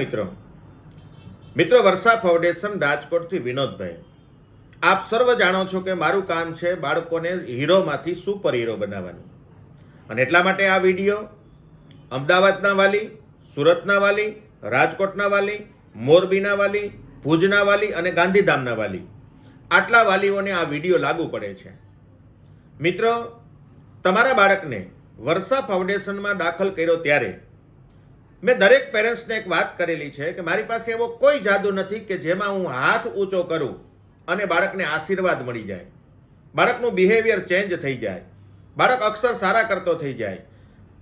મિત્રો મિત્રો વર્ષા ફાઉન્ડેશન રાજકોટથી વિનોદભાઈ, આપ સર્વ જાણો છો કે મારું કામ છે બાળકોને હીરોમાંથી સુપર હીરો બનાવવાનું, અને એટલા માટે આ વિડીયો અમદાવાદના વાલી, સુરતના વાલી, રાજકોટના વાલી, મોરબીના વાલી, ભુજના વાલી અને ગાંધીધામના વાલી, આટલા વાલીઓને આ વિડીયો લાગુ પડે છે. મિત્રો, તમારા બાળકને વર્ષા ફાઉન્ડેશનમાં દાખલ કર્યો ત્યારે મેં દરેક પેરેન્ટ્સને એક વાત કરેલી છે કે મારી પાસે એવો કોઈ જાદુ નથી કે જેમાં હું હાથ ઊંચો કરું અને બાળકને આશીર્વાદ મળી જાય, બાળકનું બિહેવિયર ચેન્જ થઈ જાય, બાળક અક્ષર સારા કરતો થઈ જાય,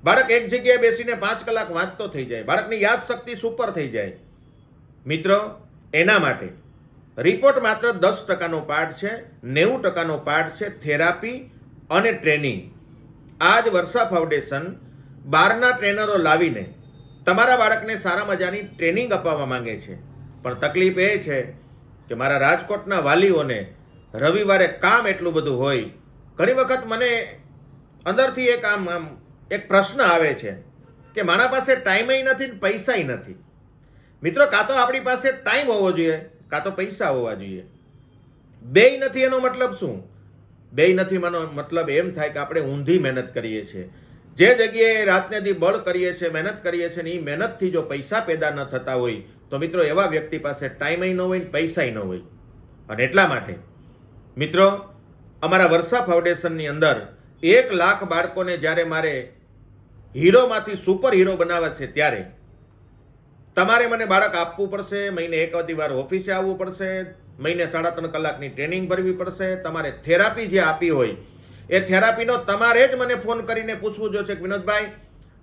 બાળક એક જગ્યાએ બેસીને 5 કલાક વાંચતો થઈ જાય, બાળકની યાદ શક્તિ સુપર થઈ જાય. મિત્રો, એના માટે રિપોર્ટ માત્ર 10%નો પાર્ટ છે, 90%નો પાર્ટ છે થેરાપી અને ટ્રેનિંગ. આ જ વર્ષા ફાઉન્ડેશન બહારના ટ્રેનરો લાવીને તમારા બાળકને સારા મજાની ટ્રેનિંગ અપાવવા માંગે છે. પણ તકલીફ એ છે કે મારા રાજકોટના વાલીઓને રવિવારે કામ એટલું બધું હોય, ઘણી વખત મને અંદરથી એક પ્રશ્ન આવે છે કે મારા પાસે ટાઈમય નથી ને પૈસાય નથી. મિત્રો, કાં તો આપણી પાસે ટાઈમ હોવો જોઈએ, કાં તો પૈસા હોવા જોઈએ. બેય નથી એનો મતલબ શું? બેય નથી મતલબ એમ થાય કે આપણે ઊંધી મહેનત કરીએ છીએ. જે જગ્યાએ રાતને દી બળ કરીએ છીએ, મહેનત કરીએ છીએ ને એ મહેનતથી જો પૈસા પેદા ન થતા હોય તો મિત્રો એવા વ્યક્તિ પાસે ટાઈમય ન હોય ને પૈસાય ન હોય. અને એટલા માટે મિત્રો, અમારા વર્ષા ફાઉન્ડેશનની અંદર 1 લાખ બાળકોને જ્યારે મારે હીરોમાંથી સુપર હીરો બનાવવા છે ત્યારે તમારે મને બાળક આપવું પડશે, મહિને 1 વાર ઓફિસે આવવું પડશે, મહિને 3.5 કલાકની ટ્રેનિંગ ભરવી પડશે. તમારે થેરાપી જે આપી હોય એ થેરાપીનો તમારે જ મને ફોન કરીને પૂછવું જોશે કે વિનોદભાઈ,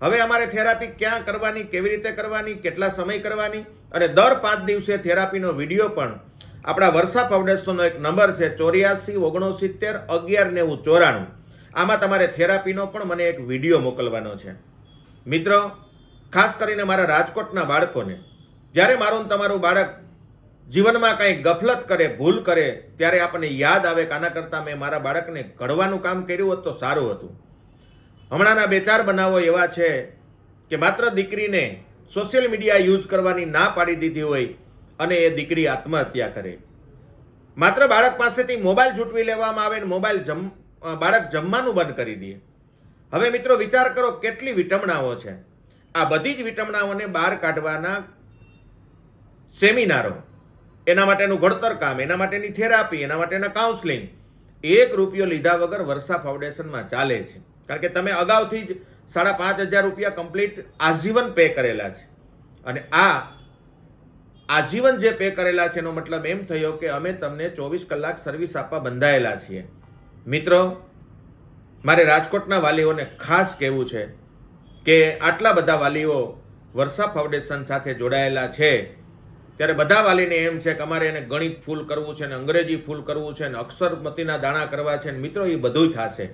હવે અમારે થેરાપી ક્યાં કરવાની, કેવી રીતે કરવાની, કેટલા સમય કરવાની. અને દર 5 દિવસે થેરાપીનો વિડીયો પણ આપણા વર્ષા ફાઉન્ડેશનનો એક નંબર છે 84 69 11 90 94. આમાં તમારે થેરાપીનો પણ મને એક વિડીયો મોકલવાનો છે. મિત્રો, ખાસ કરીને મારા રાજકોટના બાળકોને જ્યારે મારું તમારું બાળક જીવનમાં કંઈ ગફલત કરે, ભૂલ કરે, ત્યારે આપણને યાદ આવે કે આના કરતાં મેં મારા બાળકને ઘડવાનું કામ કર્યું હોત તો સારું હતું. હમણાંના 2-4 બનાવો એવા છે કે માત્ર દીકરીને સોશિયલ મીડિયા યુઝ કરવાની ના પાડી દીધી હોય અને એ દીકરી આત્મહત્યા કરે. માત્ર બાળક પાસેથી મોબાઈલ ઝૂંટવી લેવામાં આવે ને બાળક જમવાનું બંધ કરી દે. હવે મિત્રો વિચાર કરો કેટલી વિટમણાઓ છે. આ બધી જ વિટમણાઓને બહાર કાઢવાના સેમિનારો, એના માટેનું ઘડતર કામ, એના માટેની થેરાપી, એના માટેના કાઉન્સલિંગ 1 રૂપિયો લીધા વગર વર્ષા ફાઉન્ડેશનમાં ચાલે છે. કારણ કે તમે અગાઉથી જ 5,500 રૂપિયા કમ્પ્લીટ આજીવન પે કરેલા છે. અને આ આજીવન જે પે કરેલા છે એનો મતલબ એમ થયો કે અમે તમને 24 કલાક સર્વિસ આપવા બંધાયેલા છીએ. મિત્રો, મારે રાજકોટના વાલીઓને ખાસ કહેવું છે કે આટલા બધા વાલીઓ વર્ષા ફાઉન્ડેશન સાથે જોડાયેલા છે ત્યારે બધા વાલીને એમ છે કે અમારે એને ગણિત ફૂલ કરવું છે ને અંગ્રેજી ફૂલ કરવું છે ને અક્ષરમતીના દાણા કરવા છે ને મિત્રો એ બધું થશે.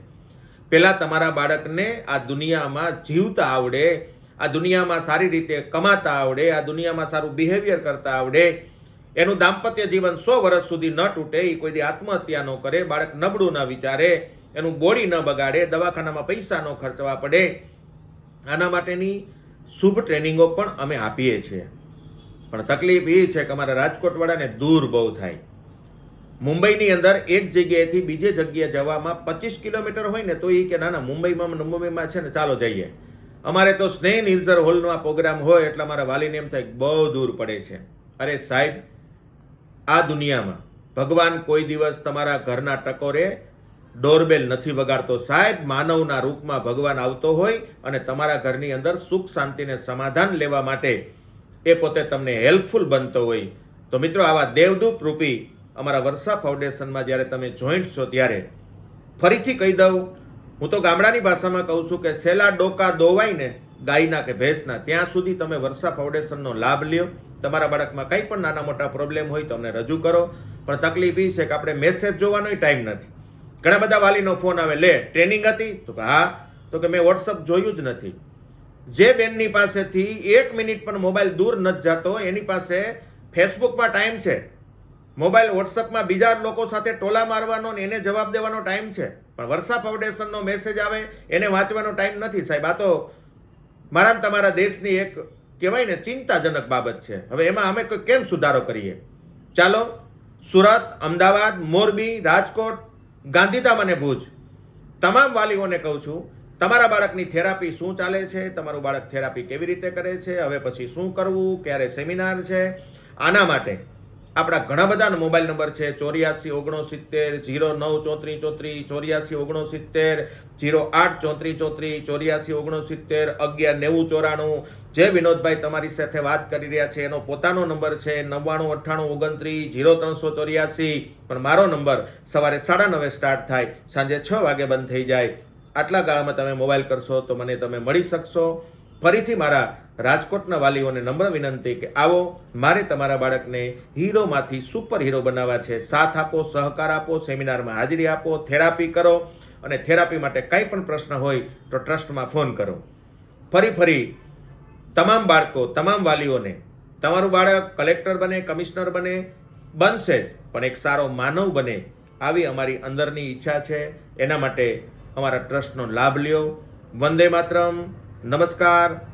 પહેલાં તમારા બાળકને આ દુનિયામાં જીવતા આવડે, આ દુનિયામાં સારી રીતે કમાતા આવડે, આ દુનિયામાં સારું બિહેવિયર કરતા આવડે, એનું દાંપત્ય જીવન 100 વર્ષ સુધી ન તૂટે, એ કોઈ દી આત્મહત્યા ન કરે, બાળક નબળું ન વિચારે, એનું બોડી ન બગાડે, દવાખાનામાં પૈસા ન ખર્ચવા પડે, આના માટેની શુભ ટ્રેનિંગો પણ અમે આપીએ છીએ. પણ તકલીફ એ છે કે અમારા રાજકોટવાળાને દૂર બહુ થાય. મુંબઈની અંદર એક જગ્યાએથી બીજી જગ્યાએ જવામાં 25 કિલોમીટર હોય ને તો એ કે ના મુંબઈમાં છે ને ચાલો જઈએ. અમારે તો સ્નેહ નિર્ઝર હોલનો આ પ્રોગ્રામ હોય એટલે અમારા વાલીને એમ થાય બહુ દૂર પડે છે. અરે સાહેબ, આ દુનિયામાં ભગવાન કોઈ દિવસ તમારા ઘરના ટકોરે ડોરબેલ નથી વગાડતો. સાહેબ, માનવના રૂપમાં ભગવાન આવતો હોય અને તમારા ઘરની અંદર સુખ શાંતિને સમાધાન લેવા માટે એ પોતે તમને હેલ્પફુલ બનતો હોય. તો મિત્રો, આવા દેવદૂત રૂપી અમારા વર્ષા ફાઉન્ડેશનમાં જ્યારે તમે જોઈન્ટ છો ત્યારે ફરીથી કહી દઉં, હું તો ગામડાની ભાષામાં કહું છું કે સેલા ડોકા દોવાય ને ગાયના કે ભેંસના, ત્યાં સુધી તમે વર્ષા ફાઉન્ડેશનનો લાભ લ્યો. તમારા બાળકમાં કંઈ પણ નાના મોટા પ્રોબ્લેમ હોય તો અમને રજૂ કરો. પણ તકલીફ એ છે કે આપણે મેસેજ જોવાનો ટાઈમ નથી. ઘણા બધા વાલીનો ફોન આવે, લે ટ્રેનિંગ હતી તો કે હા, તો કે મેં વોટ્સઅપ જોયું જ નથી. જે બેનની પાસેથી 1 મિનિટ પણ મોબાઈલ દૂર નથી જતો એની પાસે ફેસબુકમાં ટાઈમ છે, મોબાઈલ વોટ્સઅપમાં બીજા લોકો સાથે ટોલા મારવાનો ને એને જવાબ દેવાનો ટાઈમ છે, પણ વર્ષા ફાઉન્ડેશનનો મેસેજ આવે એને વાંચવાનો ટાઈમ નથી. સાહેબ, આ તો મારા તમારા દેશની એક કહેવાય ને ચિંતાજનક બાબત છે. હવે એમાં અમે કેમ સુધારો કરીએ? ચાલો, સુરત, અમદાવાદ, મોરબી, રાજકોટ, ગાંધીધામ અને ભુજ તમામ વાલીઓને કહું છું, તમારા બાળકની થેરાપી શું ચાલે છે, તમારું બાળક થેરાપી કેવી રીતે કરે છે, હવે પછી શું કરવું, ક્યારે સેમિનાર છે, આના માટે આપણા ઘણા બધા મોબાઈલ નંબર છે 84 69 09 34 34 84 69 08 34 34 84 69 11 90 94. જે વિનોદભાઈ તમારી સાથે વાત કરી રહ્યા છે એનો પોતાનો નંબર છે 99 98 29 0384, પણ મારો નંબર સવારે 9:30 સ્ટાર્ટ થાય, સાંજે 6 વાગે બંધ થઈ જાય. આટલા ગાળામાં તમે મોબાઈલ કરશો તો મને તમે મળી શકશો. ફરીથી મારા રાજકોટના વાલીઓને નમ્ર વિનંતી કે આવો, મારે તમારા બાળકને હીરોમાંથી સુપર હીરો બનાવવા છે. સાથ આપો, સહકાર આપો, સેમિનારમાં હાજરી આપો, થેરાપી કરો, અને થેરાપી માટે કંઈ પણ પ્રશ્ન હોય તો ટ્રસ્ટમાં ફોન કરો. ફરી તમામ બાળકો, તમામ વાલીઓને તમારું બાળક કલેક્ટર બને, કમિશનર બને, બનશે જ, પણ એક સારો માનવ બને આવી અમારી અંદરની ઈચ્છા છે. એના માટે અમારા ટ્રસ્ટનો લાભ લ્યો. વંદે માતરમ. નમસ્કાર.